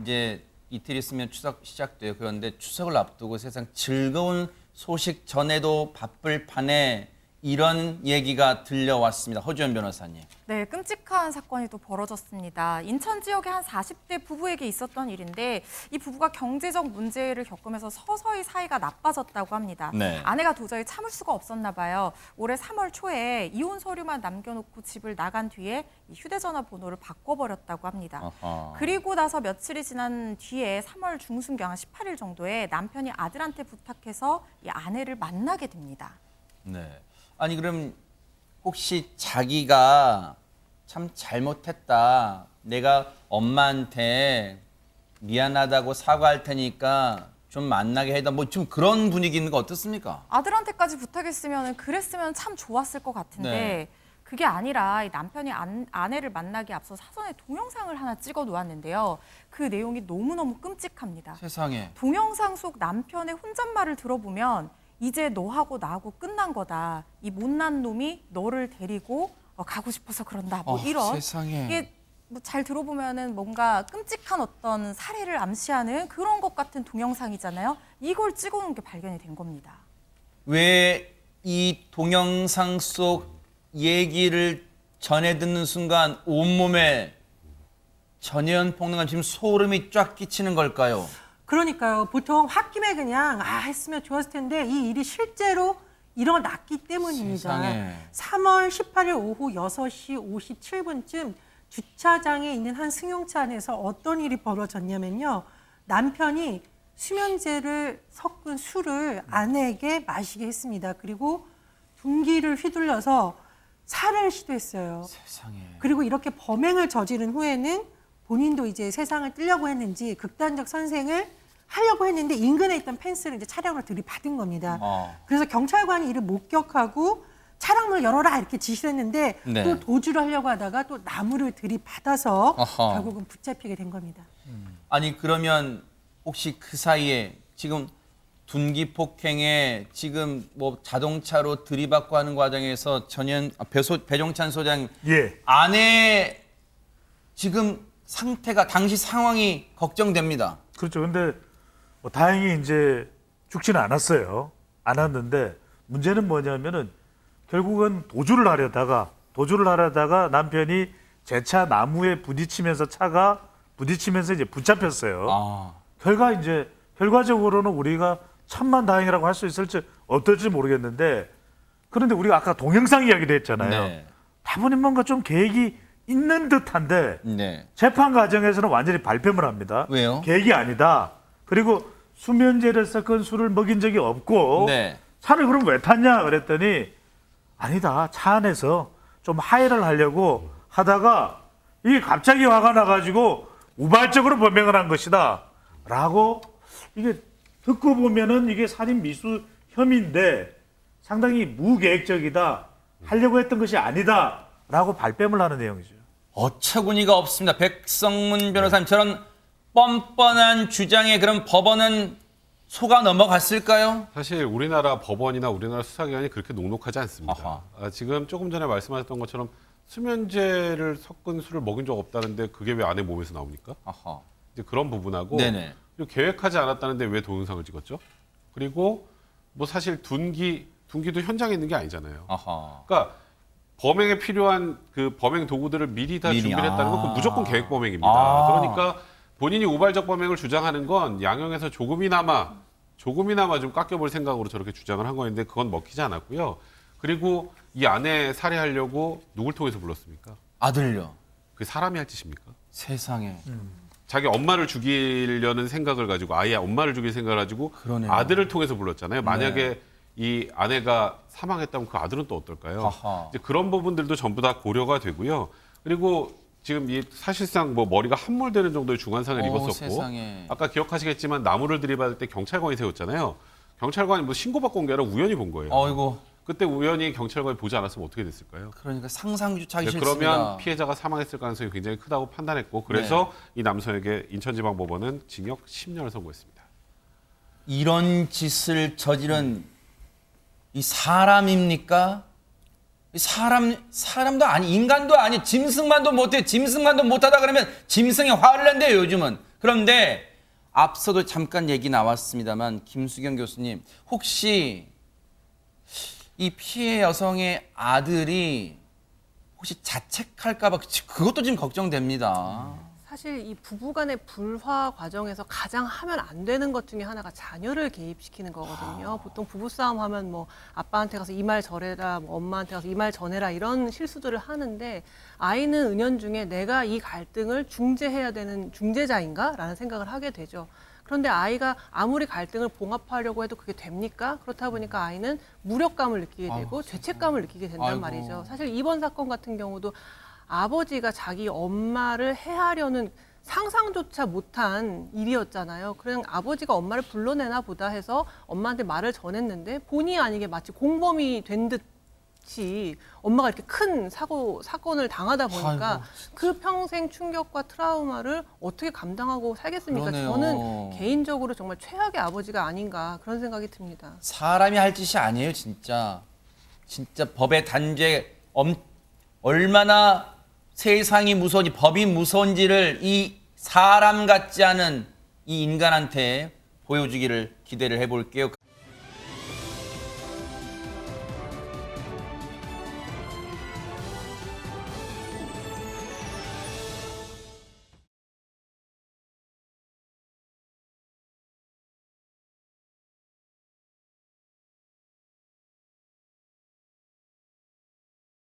이제 이틀 있으면 추석 시작돼요. 그런데 추석을 앞두고 세상 즐거운 소식 전에도 바쁠 판에 이런 얘기가 들려왔습니다. 허주연 변호사님. 네, 끔찍한 사건이 또 벌어졌습니다. 인천 지역의 한 40대 부부에게 있었던 일인데 이 부부가 경제적 문제를 겪으면서 서서히 사이가 나빠졌다고 합니다. 네. 아내가 도저히 참을 수가 없었나 봐요. 올해 3월 초에 이혼 서류만 남겨놓고 집을 나간 뒤에 이 휴대전화 번호를 바꿔버렸다고 합니다. 어허. 그리고 나서 며칠이 지난 뒤에 3월 중순경 한 18일 정도에 남편이 아들한테 부탁해서 이 아내를 만나게 됩니다. 네. 아니 그럼 혹시 자기가 참 잘못했다. 내가 엄마한테 미안하다고 사과할 테니까 좀 만나게 해다. 뭐 좀 그런 분위기 있는 거 어떻습니까? 아들한테까지 부탁했으면 그랬으면 참 좋았을 것 같은데 네. 그게 아니라 이 남편이 아내를 만나기 앞서 사전에 동영상을 하나 찍어 놓았는데요. 그 내용이 너무너무 끔찍합니다. 세상에. 동영상 속 남편의 혼잣말을 들어보면 이제 너하고 나하고 끝난 거다. 이 못난 놈이 너를 데리고 가고 싶어서 그런다. 뭐 이런. 세상에. 이게 뭐 잘 들어보면은 뭔가 끔찍한 어떤 사례를 암시하는 그런 것 같은 동영상이잖아요. 이걸 찍어놓은 게 발견이 된 겁니다. 왜 이 동영상 속 얘기를 전해 듣는 순간 온몸에 전혜연 평론가 지금 소름이 쫙 끼치는 걸까요? 그러니까요. 보통 홧김에 그냥 했으면 좋았을 텐데 이 일이 실제로 일어났기 때문입니다. 세상에. 3월 18일 오후 6시 57분쯤 주차장에 있는 한 승용차 안에서 어떤 일이 벌어졌냐면요. 남편이 수면제를 섞은 술을 아내에게 마시게 했습니다. 그리고 둔기를 휘둘러서 살해를 시도했어요. 세상에. 그리고 이렇게 범행을 저지른 후에는 본인도 이제 세상을 뜨려고 했는지 극단적 선생을 하려고 했는데 인근에 있던 펜스를 이제 차량으로 들이받은 겁니다. 그래서 경찰관이 이를 목격하고 차량문을 열어라 이렇게 지시를 했는데 네. 또 도주를 하려고 하다가 또 나무를 들이받아서 어허. 결국은 붙잡히게 된 겁니다. 아니 그러면 혹시 그 사이에 지금 둔기 폭행에 지금 뭐 자동차로 들이받고 하는 과정에서 배종찬 소장 예. 아내 지금 상태가 당시 상황이 걱정됩니다. 그렇죠. 근데 뭐 다행히 이제 죽지는 않았어요. 않았는데 문제는 뭐냐면은 결국은 도주를 하려다가 남편이 제 차 나무에 부딪히면서 차가 부딪히면서 이제 붙잡혔어요. 아, 결과적으로는 우리가 천만다행이라고 할 수 있을지 어떨지 모르겠는데 그런데 우리가 아까 동영상 이야기도 했잖아요. 네. 다분히 뭔가 좀 계획이 있는 듯한데 네. 재판 과정에서는 완전히 발뺌을 합니다. 왜요? 계획이 아니다. 그리고 수면제를 섞은 술을 먹인 적이 없고 네. 차를 그럼 왜 탔냐 그랬더니 아니다. 차 안에서 좀 하해를 하려고 하다가 이게 갑자기 화가 나가지고 우발적으로 범행을 한 것이다. 라고 이게 듣고 보면은 이게 살인 미수 혐의인데 상당히 무계획적이다. 하려고 했던 것이 아니다. 라고 발뺌을 하는 내용이죠. 어처구니가 없습니다. 백성문 변호사님 저런 뻔뻔한 주장에 그럼 법원은 속아 넘어갔을까요? 사실 우리나라 법원이나 우리나라 수사기관이 그렇게 녹록하지 않습니다. 아하. 지금 조금 전에 말씀하셨던 것처럼 수면제를 섞은 술을 먹인 적 없다는데 그게 왜 아내 몸에서 나옵니까? 아하. 이제 그런 부분하고 네네. 그리고 계획하지 않았다는데 왜 동영상을 찍었죠? 그리고 뭐 사실 둔기도 현장에 있는 게 아니잖아요. 아하. 그러니까 범행에 필요한 그 범행 도구들을 미리 다 미리, 준비를 했다는 건 아. 그 무조건 계획 범행입니다. 아. 그러니까 본인이 우발적 범행을 주장하는 건 양형에서 조금이나마 좀 깎여볼 생각으로 저렇게 주장을 한 거였는데 그건 먹히지 않았고요. 그리고 이 아내 살해하려고 누굴 통해서 불렀습니까? 아들요. 그게 사람이 할 짓입니까? 세상에. 자기 엄마를 죽이려는 생각을 가지고 아예 엄마를 죽일 생각을 가지고 그러네요. 아들을 통해서 불렀잖아요. 만약에 이 아내가 사망했다면 그 아들은 또 어떨까요? 아하. 이제 그런 부분들도 전부 다 고려가 되고요. 그리고 지금 이 사실상 뭐 머리가 함몰되는 정도의 중환상을 입었었고 세상에. 아까 기억하시겠지만 나무를 들이받을 때 경찰관이 세웠잖아요. 경찰관이 뭐 신고받고 온 게 아니라 우연히 본 거예요. 어이고. 그때 우연히 경찰관이 보지 않았으면 어떻게 됐을까요? 그러니까 상상조차 하기 네, 싫습니다. 그러면 피해자가 사망했을 가능성이 굉장히 크다고 판단했고 그래서 이 남성에게 인천지방법원은 징역 10년을 선고했습니다. 이런 짓을 저지른 이 사람입니까? 이 사람도 아니 인간도 아니 짐승만도 못해. 짐승만도 못하다 그러면 짐승이 화를 낸대요 요즘은. 그런데 앞서도 잠깐 얘기 나왔습니다만 김수경 교수님, 혹시 이 피해 여성의 아들이 혹시 자책할까 봐 그것도 지금 걱정됩니다. 사실 이 부부간의 불화 과정에서 가장 하면 안 되는 것 중에 하나가 자녀를 개입시키는 거거든요. 보통 부부싸움 하면 뭐 아빠한테 가서 이 말 저래라, 뭐 엄마한테 가서 이 말 전해라 이런 실수들을 하는데 아이는 은연중에 내가 이 갈등을 중재해야 되는 중재자인가? 라는 생각을 하게 되죠. 그런데 아이가 아무리 갈등을 봉합하려고 해도 그게 됩니까? 그렇다 보니까 아이는 무력감을 느끼게 되고 죄책감을 느끼게 된단 아이고. 말이죠. 사실 이번 사건 같은 경우도 아버지가 자기 엄마를 해하려는 상상조차 못한 일이었잖아요. 그냥 아버지가 엄마를 불러내나 보다 해서 엄마한테 말을 전했는데 본의 아니게 마치 공범이 된 듯이 엄마가 이렇게 큰 사건을 당하다 보니까 아이고, 그 평생 충격과 트라우마를 어떻게 감당하고 살겠습니까? 그러네요. 저는 개인적으로 정말 최악의 아버지가 아닌가 그런 생각이 듭니다. 사람이 할 짓이 아니에요, 진짜. 진짜 법의 단죄 얼마나 세상이 무서운지, 법이 무서운지를 이 사람 같지 않은 이 인간한테 보여주기를 기대를 해볼게요.